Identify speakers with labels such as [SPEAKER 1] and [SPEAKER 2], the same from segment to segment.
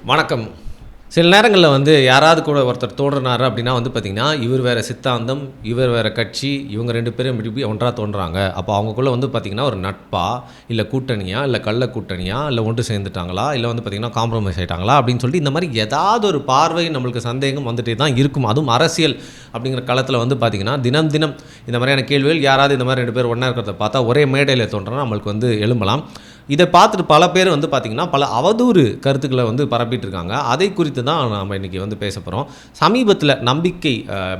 [SPEAKER 1] வணக்கம். சில நேரங்களில் வந்து யாராவது கூட ஒருத்தர் தோன்றினார் அப்படின்னா வந்து பார்த்திங்கன்னா, இவர் வேறு சித்தாந்தம், இவர் வேறு கட்சி, இவங்க 2 பேரும் இப்படி ஒன்றா தோன்றாங்க. அப்போ அவங்களுக்குள்ள வந்து பார்த்திங்கன்னா ஒரு நட்பா, இல்லை கூட்டணியா, இல்லை கள்ள கூட்டணியா, இல்லை ஒன்று சேர்ந்துட்டாங்களா, இல்லை வந்து பார்த்திங்கன்னா காம்ப்ரமைஸ் ஆகிட்டாங்களா அப்படின்னு சொல்லிட்டு இந்த மாதிரி ஏதாவது ஒரு பார்வை நம்மளுக்கு சந்தேகம் வந்துட்டே தான் இருக்கும். அதுவும் அரசியல் அப்படிங்கிற களத்தில் வந்து பார்த்திங்கன்னா தினம் தினம் இந்த மாதிரியான கேள்விகள் யாராவது இந்த மாதிரி 2 பேர் ஒன்றா இருக்கிறத பார்த்தா ஒரே மேடையில் தோன்றனா நம்மளுக்கு வந்து எழும்பலாம். இதை பார்த்துட்டு பல பேர் வந்து பார்த்திங்கன்னா பல அவதூறு கருத்துக்களை வந்து பரப்பிட்டு இருக்காங்க. அதை குறித்து தான் நம்ம இன்றைக்கி வந்து பேச போகிறோம். சமீபத்தில் நம்பிக்கை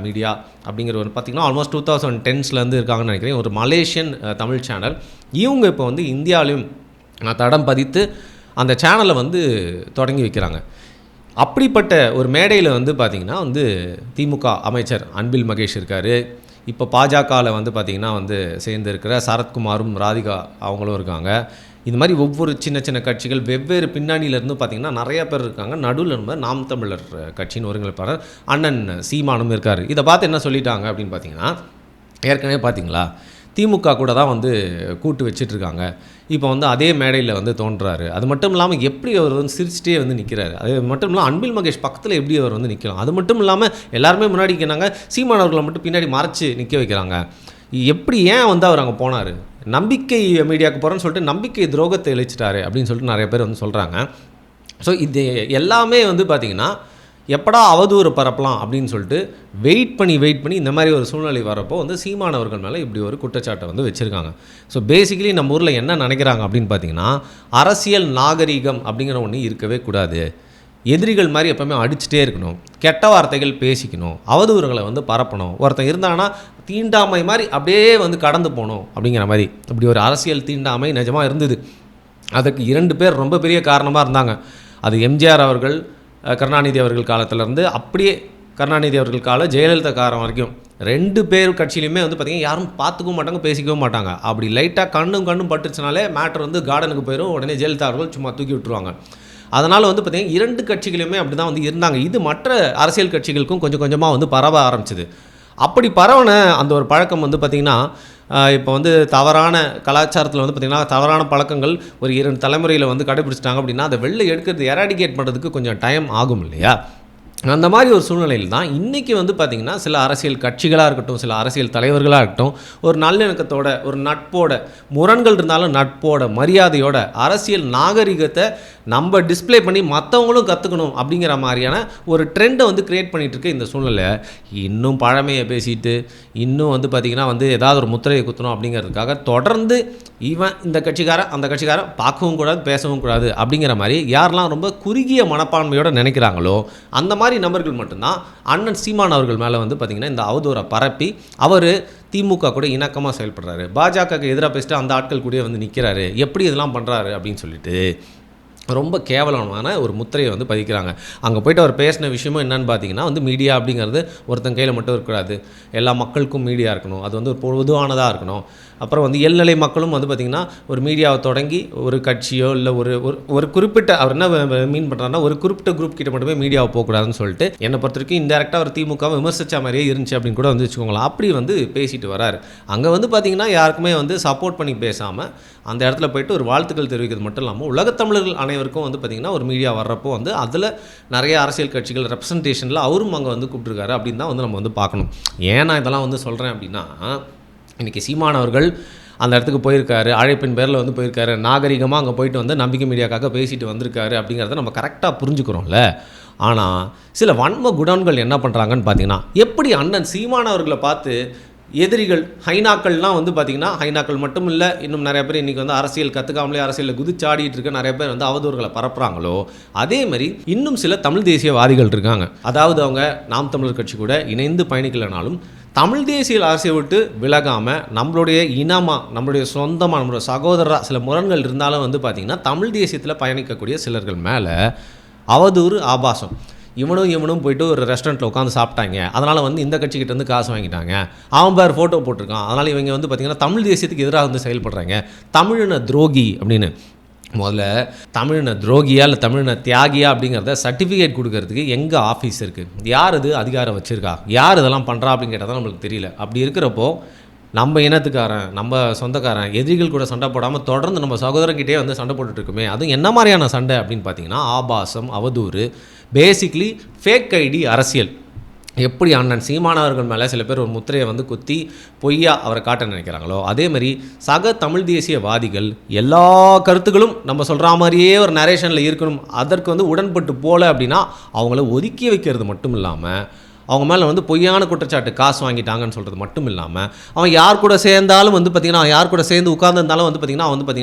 [SPEAKER 1] மீடியா அப்படிங்கிற ஒரு பார்த்திங்கன்னா ஆல்மோஸ்ட் 2010ஸ்லேருந்து இருக்காங்கன்னு நினைக்கிறேன். ஒரு மலேசியன் தமிழ் சேனல். இவங்க இப்போ வந்து இந்தியாவிலையும் தடம் பதித்து அந்த சேனலை வந்து தொடங்கி வைக்கிறாங்க. அப்படிப்பட்ட ஒரு மேடையில் வந்து பார்த்திங்கன்னா வந்து திமுக அமைச்சர் அன்பில் மகேஷ் இருக்கார். இப்போ பாஜகவில் வந்து பார்த்திங்கன்னா வந்து சேர்ந்து இருக்கிற சரத்குமாரும் ராதிகா அவங்களும் இருக்காங்க. இந்த மாதிரி ஒவ்வொரு சின்ன சின்ன கட்சிகள் வெவ்வேறு பின்னணியிலேருந்து பார்த்திங்கன்னா நிறைய பேர் இருக்காங்க. நடுவில் நம்ம நாம் தமிழர் கட்சியின் ஒருங்கிணைப்பாளர் அண்ணன் சீமானும் இருக்கார். இதை பார்த்து என்ன சொல்லிட்டாங்க அப்படின்னு பார்த்தீங்கன்னா, ஏற்கனவே பார்த்தீங்களா திமுக கூட தான் வந்து கூட்டு வச்சிட்ருக்காங்க. இப்போ வந்து அதே மேடையில் வந்து தோன்றாரு. அது மட்டும் இல்லாமல் எப்படி அவர் வந்து சிரிச்சிட்டே வந்து நிற்கிறாரு. அது மட்டும் இல்லாமல் அன்பில் மகேஷ் பக்கத்தில் எப்படி அவர் வந்து நிற்கலாம். அது மட்டும் இல்லாமல் எல்லாருமே முன்னாடி நிற்கிறாங்க, சீமானவர்களை மட்டும் பின்னாடி மறைச்சி நிற்க வைக்கிறாங்க. எப்படி ஏன் வந்து அவர் அங்கே போனார்? நம்பிக்கை மீடியாவுக்கு போகிறேன்னு சொல்லிட்டு நம்பிக்கை துரோகத்தை இழைச்சிட்டாரு அப்படின்னு சொல்லிட்டு நிறைய பேர் வந்து சொல்கிறாங்க. ஸோ இது எல்லாமே வந்து பார்த்திங்கன்னா எப்படா அவதூறு பரப்பலாம் அப்படின்னு சொல்லிட்டு வெயிட் பண்ணி இந்த மாதிரி ஒரு சூழ்நிலை வரப்போ வந்து சீமானவர்கள் மேலே இப்படி ஒரு குற்றச்சாட்டை வந்து வச்சுருக்காங்க. ஸோ பேசிக்கலி நம்ம ஊரில் என்ன நினைக்கிறாங்க அப்படின்னு பார்த்தீங்கன்னா, அரசியல் நாகரீகம் அப்படிங்கிற ஒன்று இருக்கவே கூடாது. எதிரிகள் மாதிரி எப்போவுமே அடிச்சுட்டே இருக்கணும், கெட்ட வார்த்தைகள் பேசிக்கணும், அவதூறுகளை வந்து பரப்பணும். ஒருத்தன் இருந்தாங்கன்னா தீண்டாமை மாதிரி அப்படியே வந்து கடந்து போகணும் அப்படிங்கிற மாதிரி இப்படி ஒரு அரசியல் தீண்டாமை நிஜமாக இருந்தது. அதுக்கு 2 பேர் ரொம்ப பெரிய காரணமாக இருந்தாங்க. அது எம்ஜிஆர் அவர்கள், கருணாநிதி அவர்கள் காலத்திலேருந்து அப்படியே கருணாநிதி அவர்கள் காலம் ஜெயலலிதா காலம் வரைக்கும் 2 பேர் கட்சியிலையுமே வந்து பார்த்திங்கன்னா யாரும் பார்த்துக்கவும் மாட்டாங்க, பேசிக்கவும் மாட்டாங்க. அப்படி லைட்டாக கண்ணும் பட்டுச்சுனாலே மேட்டர் வந்து கார்டனுக்கு போயிடும். உடனே ஜெயலலிதா அவர்கள் சும்மா தூக்கி விட்டுருவாங்க. அதனால் வந்து பார்த்திங்கன்னா 2 கட்சிகளுமே அப்படி தான் வந்து இருந்தாங்க. இது மற்ற அரசியல் கட்சிகளுக்கும் கொஞ்சம் கொஞ்சமாக வந்து பரவ ஆரம்பிச்சிது. அப்படி பரவன அந்த ஒரு பழக்கம் வந்து பார்த்திங்கன்னா இப்போ வந்து தவறான கலாச்சாரத்தில் வந்து பார்த்திங்கன்னா தவறான பழக்கங்கள் ஒரு 2 தலைமுறையில் வந்து கடைபிடிச்சிட்டாங்க அப்படின்னா அதை வெளில எடுக்கிறது எராடிகேட் பண்ணுறதுக்கு கொஞ்சம் டைம் ஆகும் இல்லையா? அந்த மாதிரி ஒரு சூழ்நிலையில் தான் இன்றைக்கி வந்து பார்த்திங்கன்னா சில அரசியல் கட்சிகளாக இருக்கட்டும், சில அரசியல் தலைவர்களாக இருக்கட்டும், ஒரு நல்லிணக்கத்தோட, ஒரு நட்போட, முரண்கள் இருந்தாலும் நட்போட, மரியாதையோட அரசியல் நாகரிகத்தை நம்ம டிஸ்பிளே பண்ணி மற்றவங்களும் கற்றுக்கணும் அப்படிங்கிற மாதிரியான ஒரு ட்ரெண்டை வந்து க்ரியேட் பண்ணிகிட்ருக்கு. இந்த சூழ்நிலை இன்னும் பழமையை பேசிட்டு இன்னும் வந்து பார்த்திங்கன்னா வந்து ஏதாவது ஒரு முத்திரையை குத்தணும் அப்படிங்கிறதுக்காக தொடர்ந்து இவன் இந்த கட்சிக்காரன் அந்த கட்சிக்காரன் பார்க்கவும் கூடாது, பேசவும் கூடாது அப்படிங்கிற மாதிரி யாரெல்லாம் ரொம்ப குறுகிய மனப்பான்மையோடு நினைக்கிறாங்களோ அந்த மாதிரி நபர்கள் மட்டும்தான் அண்ணன் சீமான் அவர்கள் மேலே வந்து பார்த்திங்கன்னா இந்த அவதூறை பரப்பி அவர் திமுக கூட இணக்கமாக செயல்படுறாரு, பாஜகவுக்கு எதிராக பேசிட்டு அந்த ஆட்கள் கூட வந்து நிற்கிறாரு, எப்படி இதெல்லாம் பண்ணுறாரு அப்படின்னு சொல்லிட்டு ரொம்ப கேவலமான ஒரு முத்திரையை வந்து பதிக்கிறாங்க. அங்கே போய்ட்டு அவர் பேசின விஷயமும் என்னென்னு பார்த்தீங்கன்னா வந்து மீடியா அப்படிங்கிறது ஒருத்தன் கையில் மட்டும் இருக்கக்கூடாது, எல்லா மக்களுக்கும் மீடியா இருக்கணும், அது வந்து ஒரு பொதுவானதாக இருக்கணும். அப்புறம் வந்து எல்நிலை மக்களும் வந்து பார்த்திங்கன்னா ஒரு மீடியாவை தொடங்கி ஒரு கட்சியோ இல்லை ஒரு குறிப்பிட்ட அவர் என்ன மீன் பண்ணுறாருன்னா ஒரு குறிப்பிட்ட குரூப் கிட்ட மட்டுமே மீடியாவை போகக்கூடாதுன்னு சொல்லிட்டு என்னை பொறுத்த வரைக்கும் இன்டெரக்டாக ஒரு திமுகவை விமர்சித்த மாதிரியே இருந்துச்சு அப்படின்னு கூட வந்து வச்சுக்கோங்களேன். அப்படி வந்து பேசிட்டு வராரு. அங்கே வந்து பார்த்திங்கன்னா யாருக்குமே வந்து சப்போர்ட் பண்ணி பேசாமல் அந்த இடத்துல போய்ட்டு ஒரு வாழ்த்துக்கள் தெரிவிக்கிறது மட்டும் இல்லாமல் உலகத்தமிழர்கள் அனைவருக்கும் வந்து பார்த்திங்கன்னா ஒரு மீடியா வர்றப்போ வந்து அதில் நிறைய அரசியல் கட்சிகள் ரெப்ரசன்டேஷனில் அவரும் அங்கே வந்து கூப்பிட்டுருக்காரு அப்படின்னு தான் வந்து நம்ம வந்து பார்க்கணும். ஏன் நான் இதெல்லாம் வந்து சொல்கிறேன் அப்படின்னா, இன்றைக்கி சீமானவர்கள் அந்த இடத்துக்கு போயிருக்காரு, அழைப்பின் பேரில் வந்து போயிருக்காரு, நாகரிகமாக அங்கே போயிட்டு வந்து நம்பிக்கை மீடியாக்காக பேசிட்டு வந்திருக்காரு அப்படிங்கிறத நம்ம கரெக்டாக புரிஞ்சுக்கிறோம்ல. ஆனால் சில வன்ம குடன்கள் என்ன பண்ணுறாங்கன்னு பார்த்தீங்கன்னா, எப்படி அண்ணன் சீமானவர்களை பார்த்து எதிரிகள் ஹைனாக்கள்லாம் வந்து பார்த்திங்கன்னா ஹைனாக்கள் மட்டும் இல்லை, இன்னும் நிறைய பேர் இன்றைக்கி வந்து அரசியல் கற்றுக்காமலே அரசியலில் குதிச்சாடிட்டு இருக்க நிறைய பேர் வந்து அவதூறுகளை பரப்புகிறாங்களோ அதே மாதிரி இன்னும் சில தமிழ் தேசியவாதிகள் இருக்காங்க. அதாவது அவங்க நாம் தமிழர் கட்சி கூட இணைந்து பயணிக்கலைனாலும் தமிழ் தேசிய அரசியலை விட்டு விலகாமல் நம்மளுடைய இனமாக, நம்மளுடைய சொந்தமாக, நம்மளுடைய சகோதரராக சில முரண்கள் இருந்தாலும் வந்து பார்த்திங்கன்னா தமிழ் தேசியத்தில் பயணிக்கக்கூடிய சிலர்கள் மேலே அவதூறு ஆபாசம். இவனும் போயிட்டு ஒரு ரெஸ்டாரண்ட்டில் உட்காந்து சாப்பிட்டாங்க, அதனால் வந்து இந்த கட்சிக்கிட்ட வந்து காசு வாங்கிட்டாங்க, அவன் பேர் ஃபோட்டோ போட்டிருக்கான், அதனால் இவங்க வந்து பார்த்திங்கன்னா தமிழ் தேசியத்துக்கு எதிராக வந்து செயல்படுறாங்க, தமிழின துரோகி அப்படின்னு. முதல்ல தமிழின துரோகியா இல்லை தமிழின தியாகியா அப்படிங்கிறத சர்டிஃபிகேட் கொடுக்கறதுக்கு எங்கே ஆஃபீஸ் இருக்குது? யார் இது அதிகாரம் வச்சுருக்கா? யார் இதெல்லாம் பண்ணுறா அப்படின்னு கேட்டால் தான் நம்மளுக்கு தெரியல. அப்படி இருக்கிறப்போ நம்ம இனத்துக்காரன், நம்ம சொந்தக்காரன், எதிரிகள் கூட சண்டை போடாமல் தொடர்ந்து நம்ம சகோதரங்கிட்டே வந்து சண்டை போட்டுட்ருக்குமே, அதுவும் என்ன மாதிரியான சண்டை அப்படின்னு பார்த்தீங்கன்னா, ஆபாசம், அவதூறு, பேசிக்லி ஃபேக் ஐடி அரசியல். எப்படி அண்ணன் சீமானவர்கள் மேலே சில பேர் ஒரு முத்திரையை வந்து குத்தி பொய்யா அவரை காட்ட நினைக்கிறாங்களோ, அதேமாதிரி சக தமிழ் தேசியவாதிகள் எல்லா கருத்துக்களும் நம்ம சொல்கிற மாதிரியே ஒரு நரேஷனில் இருக்கணும், அதற்கு வந்து உடன்பட்டு போகல அப்படின்னா அவங்கள ஒதுக்கி வைக்கிறது மட்டும் இல்லாமல், அவங்க மேலே வந்து பொய்யான குற்றச்சாட்டு காசு வாங்கிட்டாங்கன்னு சொல்கிறது மட்டும் இல்லாமல், அவன் யார் கூட சேர்ந்தாலும் வந்து பார்த்திங்கன்னா, யார் கூட சேர்ந்து உட்கார்ந்துருந்தாலும் வந்து பார்த்திங்கன்னா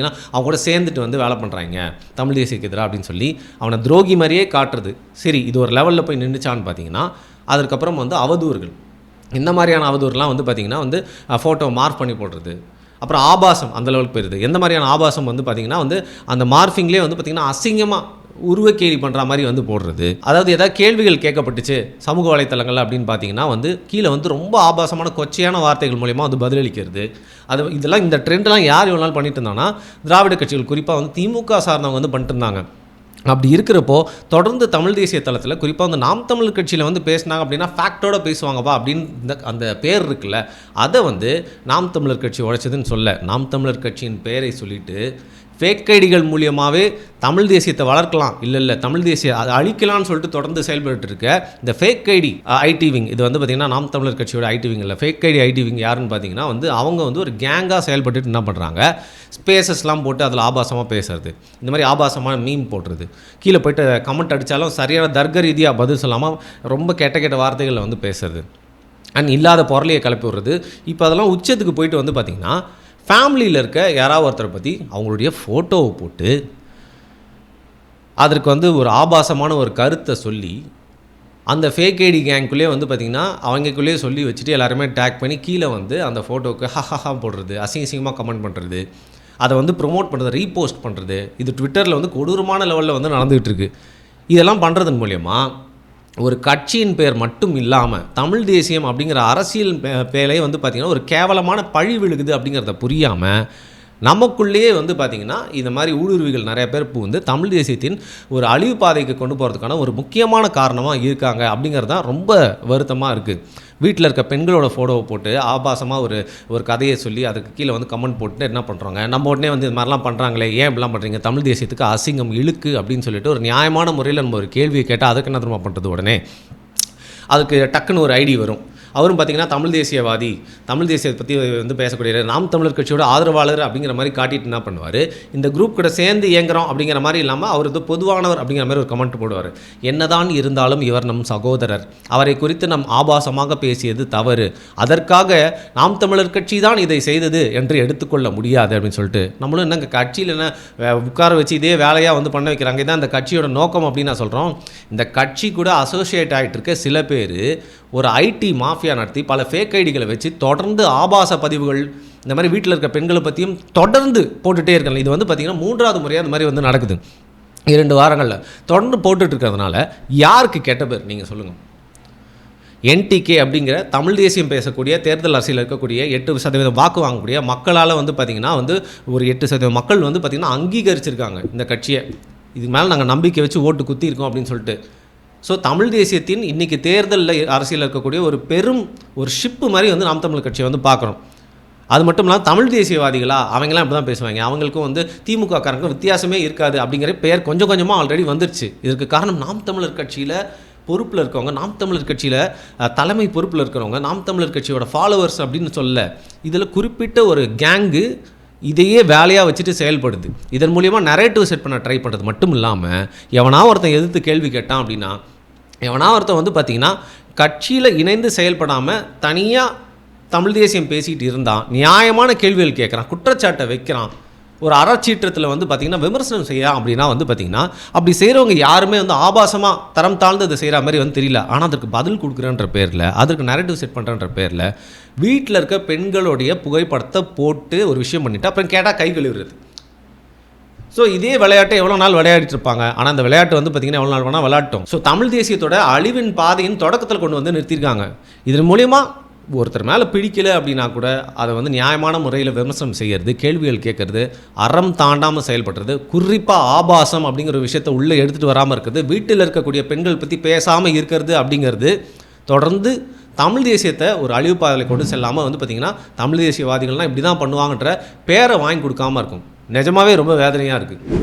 [SPEAKER 1] அவங்க கூட சேர்ந்துட்டு வந்து வேலை பண்ணுறாங்க தமிழ் தேசியக்கு எதிராக அப்படின்னு சொல்லி அவனை துரோகி மாதிரியே காட்டுறது. சரி, இது ஒரு லெவலில் போய் நின்றுச்சான்னு பார்த்தீங்கன்னா, அதற்கப்புறம் வந்து அவதூறுகள், இந்த மாதிரியான அவதூறுலாம் வந்து பார்த்திங்கன்னா வந்து ஃபோட்டோ மார்க் பண்ணி போடுறது. அப்புறம் ஆபாசம் அந்த லெவலுக்கு போயிடுது. எந்த மாதிரியான ஆபாசம் வந்து பார்த்திங்கன்னா வந்து அந்த மார்ஃபிங்லேயே வந்து பார்த்திங்கன்னா அசிங்கமாக உருவக்கேலி பண்ணுற மாதிரி வந்து போடுறது. அதாவது ஏதாவது கேள்விகள் கேட்கப்பட்டுச்சு சமூக வலைத்தளங்கள் அப்படின்னு பார்த்தீங்கன்னா வந்து கீழே வந்து ரொம்ப ஆபாசமான கொச்சையான வார்த்தைகள் மூலயமா வந்து பதிலளிக்கிறது. இதெல்லாம் இந்த ட்ரெண்ட்லாம் யார் இவ்வளோ நாள் பண்ணிட்டு இருந்தாங்கன்னா, திராவிட கட்சிகள் குறிப்பாக வந்து திமுக சார்ந்தவங்க வந்து பண்ணிட்டு இருந்தாங்க. அப்படி இருக்கிறப்போ தொடர்ந்து தமிழ் தேசிய தளத்தில் குறிப்பாக வந்து நாம் தமிழர் கட்சியில் வந்து பேசினாங்க அப்படின்னா ஃபேக்டோடு பேசுவாங்கப்பா அப்படின்னு அந்த பேர் இருக்குல்ல, அதை வந்து நாம் தமிழர் கட்சி உழைச்சதுன்னு சொல்ல, நாம் தமிழர் கட்சியின் பெயரை சொல்லிவிட்டு ஃபேக் ஐடிகள் மூலியமாகவே தமிழ் தேசியத்தை வளர்க்கலாம், இல்லை தமிழ் தேசிய அதை அழிக்கலாம்னு சொல்லிட்டு தொடர்ந்து செயல்பட்டு இருக்க இந்த ஃபேக் ஐடி ஐடி விங், இது வந்து பார்த்திங்கன்னா நாம் தமிழர் கட்சியோட ஐடி விங் இல்லை, ஃபேக் ஐடி ஐடி விங் யாருன்னு பார்த்தீங்கன்னா வந்து அவங்க வந்து ஒரு கேங்காக செயல்பட்டு என்ன பண்ணுறாங்க, ஸ்பேசஸ்லாம் போட்டு அதில் ஆபாசமாக பேசுறது, இந்த மாதிரி ஆபாசமான மீம் போடுறது, கீழே போய்ட்டு கமெண்ட் அடித்தாலும் சரியான தர்க்க ரீதியாக பதில் சொல்லாமல் ரொம்ப கெட்ட வார்த்தைகளில் வந்து பேசுறது அண்ட் இல்லாத பொருளையை கிளப்பி விடுறது. இப்போ அதெல்லாம் உச்சத்துக்கு போயிட்டு வந்து பார்த்திங்கன்னா ஃபேமிலியில் இருக்க யாராவது ஒருத்தரை பற்றி அவங்களுடைய ஃபோட்டோவை போட்டு அதற்கு வந்து ஒரு ஆபாசமான ஒரு கருத்தை சொல்லி அந்த ஃபேக் ஐடி கேங்குள்ளேயே வந்து பார்த்திங்கன்னா அவங்களுக்குள்ளேயே சொல்லி வச்சுட்டு எல்லாருமே டேக் பண்ணி கீழே வந்து அந்த ஃபோட்டோவுக்கு ஹஹா போடுறது, அசிங்கமாக கமெண்ட் பண்ணுறது, அதை வந்து ப்ரொமோட் பண்ணுறது, ரீபோஸ்ட் பண்ணுறது, இது ட்விட்டரில் வந்து கொடூரமான லெவலில் வந்து நடந்துகிட்டு இருக்குது. இதெல்லாம் பண்ணுறதன் மூலயமா ஒரு கட்சியின் பெயர் மட்டும் இல்லாமல் தமிழ் தேசியம் அப்படிங்கிற அரசியல் பேரையே வந்து பார்த்திங்கன்னா ஒரு கேவலமான பழி விழுகுது அப்படிங்கிறத புரியாமல் நமக்குள்ளேயே வந்து பார்த்திங்கன்னா இந்த மாதிரி ஊடுருவிகள் நிறைய பேர் வந்து தமிழ் தேசியத்தின் ஒரு அழிவு பாதைக்கு கொண்டு போகிறதுக்கான ஒரு முக்கியமான காரணமாக இருக்காங்க அப்படிங்கிறது தான் ரொம்ப வருத்தமாக இருக்குது. வீட்டில் இருக்க பெண்களோட ஃபோட்டோவை போட்டு ஆபாசமாக ஒரு கதையை சொல்லி அதுக்கு கீழே வந்து கமெண்ட் போட்டு என்ன பண்ணுறாங்க, நம்ம உடனே வந்து இது மாதிரிலாம் பண்ணுறாங்களே, ஏன் இப்படிலாம் பண்ணுறீங்க, தமிழ் தேசியத்துக்கு அசிங்கம் இழுக்கு அப்படின்னு சொல்லிட்டு ஒரு நியாயமான முறையில் நம்ம ஒரு கேள்வியை கேட்டால் அதுக்கு என்ன திரும்ப பண்ணுறது, உடனே அதுக்கு டக்குன்னு ஒரு ஐடி வரும். அவரும் பார்த்திங்கன்னா தமிழ் தேசியவாதி, தமிழ் தேசியத்தை பற்றி வந்து பேசக்கூடிய நாம் தமிழர் கட்சியோட ஆதரவாளர் அப்படிங்கிற மாதிரி காட்டிட்டு என்ன பண்ணுவார், இந்த குரூப் கூட சேர்ந்து இயங்குறோம் அப்படிங்கிற மாதிரி இல்லாமல் அவர் வந்து பொதுவானவர் அப்படிங்கிற மாதிரி ஒரு கமெண்ட் போடுவார். என்னதான் இருந்தாலும் இவர் நம் சகோதரர், அவரை குறித்து நம் ஆபாசமாக பேசியது தவறு, அதற்காக நாம் தமிழர் கட்சி தான் இதை செய்தது என்று எடுத்துக்கொள்ள முடியாது அப்படின்னு சொல்லிட்டு நம்மளும் என்னங்க கட்சியில் என்ன உட்கார வச்சு இதே வேலையாக வந்து பண்ண வைக்கிறாங்க. இதான் இந்த கட்சியோட நோக்கம் அப்படின்னு நான் சொல்கிறோம். இந்த கட்சி கூட அசோசியேட் ஆகிட்டு இருக்க சில பேர் ஒரு ஐடி மாஃபியா நடத்தி பல ஃபேக் ஐடிகளை வச்சு தொடர்ந்து ஆபாச பதிவுகள் இந்த மாதிரி வீட்டில் இருக்க பெண்களை பற்றியும் தொடர்ந்து போட்டுகிட்டே இருக்காங்க. இது வந்து பார்த்திங்கன்னா 3வது முறையாக அந்த மாதிரி வந்து நடக்குது 2 வாரங்களில் தொடர்ந்து போட்டுட்டு இருக்கிறதுனால யாருக்கு கெட்ட பேர் நீங்கள் சொல்லுங்கள். என்டிகே அப்படிங்கிற தமிழ் தேசியம் பேசக்கூடிய தேர்தல் அரசியல் இருக்கக்கூடிய 8% வாக்கு வாங்கக்கூடிய மக்களால் வந்து பார்த்திங்கன்னா வந்து ஒரு 8% மக்கள் வந்து பார்த்திங்கன்னா அங்கீகரிச்சிருக்காங்க இந்த கட்சியை, இதுக்கு மேலே நாங்கள் நம்பிக்கை வச்சு ஓட்டு குத்திருக்கோம் அப்படின்னு சொல்லிட்டு. ஸோ தமிழ் தேசியத்தின் இன்றைக்கி தேர்தலில் அரசியல் இருக்கக்கூடிய ஒரு பெரும் ஒரு ஷிப்பு மாதிரி வந்து நாம் தமிழ் கட்சியை வந்து பார்க்குறோம். அது மட்டும் இல்லாமல் தமிழ் தேசியவாதிகளா அவங்களாம் இப்படி தான் பேசுவாங்க, அவங்களுக்கும் வந்து திமுக காரங்க வித்தியாசமே இருக்காது அப்படிங்கிற பெயர் கொஞ்சம் கொஞ்சமாக ஆல்ரெடி வந்துருச்சு. இதற்கு காரணம் நாம் தமிழர் கட்சியில் பொறுப்பில் இருக்கவங்க, நாம் தமிழர் கட்சியில் தலைமை பொறுப்பில் இருக்கிறவங்க, நாம் தமிழர் கட்சியோட ஃபாலோவர்ஸ் அப்படின்னு சொல்ல, இதில் குறிப்பிட்ட ஒரு கேங்கு இதையே வேலையாக வச்சுட்டு செயல்படுது. இதன் மூலிமா நரேட்டிவ் செட் பண்ண ட்ரை பண்ணுறது மட்டும் இல்லாமல் எவனா ஒருத்தன் எதிர்த்து கேள்வி கேட்டான் அப்படின்னா, எவனா ஒருத்தன் வந்து பார்த்திங்கன்னா கட்சியில் இணைந்து செயல்படாமல் தனியாக தமிழ் தேசியம் பேசிகிட்டு இருந்தான், நியாயமான கேள்விகள் கேட்குறான், குற்றச்சாட்டை வைக்கிறான், ஒரு அறச்சீற்றத்தில் வந்து பார்த்திங்கன்னா விமர்சனம் செய்யலாம் அப்படின்னா வந்து பார்த்திங்கன்னா அப்படி செய்கிறவங்க யாருமே வந்து ஆபாசமாக தரம் தாழ்ந்து அதை செய்கிற மாதிரி வந்து தெரியல. ஆனால் அதற்கு பதில் கொடுக்குறன்ற பேரில், அதற்கு நரேட்டிவ் செட் பண்ணுறன்ற பேரில் வீட்டில் இருக்க பெண்களுடைய புகைப்படத்தை போட்டு ஒரு விஷயம் பண்ணிவிட்டு அப்புறம் கேட்டால் கை கழுவுறது. ஸோ இதே விளையாட்டை எவ்வளோ நாள் விளையாடிட்டு இருப்பாங்க. ஆனால் அந்த விளையாட்டு வந்து பார்த்திங்கன்னா எவ்வளோ நாள் வேணால் விளையாட்டும். ஸோ தமிழ் தேசியத்தோட அழிவின் பாதையின் தொடக்கத்தில் கொண்டு வந்து நிறுத்தியிருக்காங்க. இதன் மூலிமா ஒருத்தர் மேலே பிடிக்கலை அப்படின்னா கூட அதை வந்து நியாயமான முறையில் விமர்சனம் செய்கிறது, கேள்விகள் கேட்குறது, அறம் தாண்டாமல் செயல்படுறது, குறிப்பாக ஆபாசம் அப்படிங்கிற விஷயத்தை உள்ளே எடுத்துகிட்டு வராமல் இருக்கிறது, வீட்டில் இருக்கக்கூடிய பெண்கள் பற்றி பேசாமல் இருக்கிறது அப்படிங்கிறது தொடர்ந்து தமிழ் தேசியத்தை ஒரு அழிவு பாதையில் கொண்டு செல்லாமல் வந்து பார்த்திங்கன்னா தமிழ் தேசியவாதிகள்லாம் இப்படி தான் பண்ணுவாங்கன்ற பேரை வாங்கி கொடுக்காமல் இருக்கும். நிஜமாவே ரொம்ப வேதனையாக இருக்குது.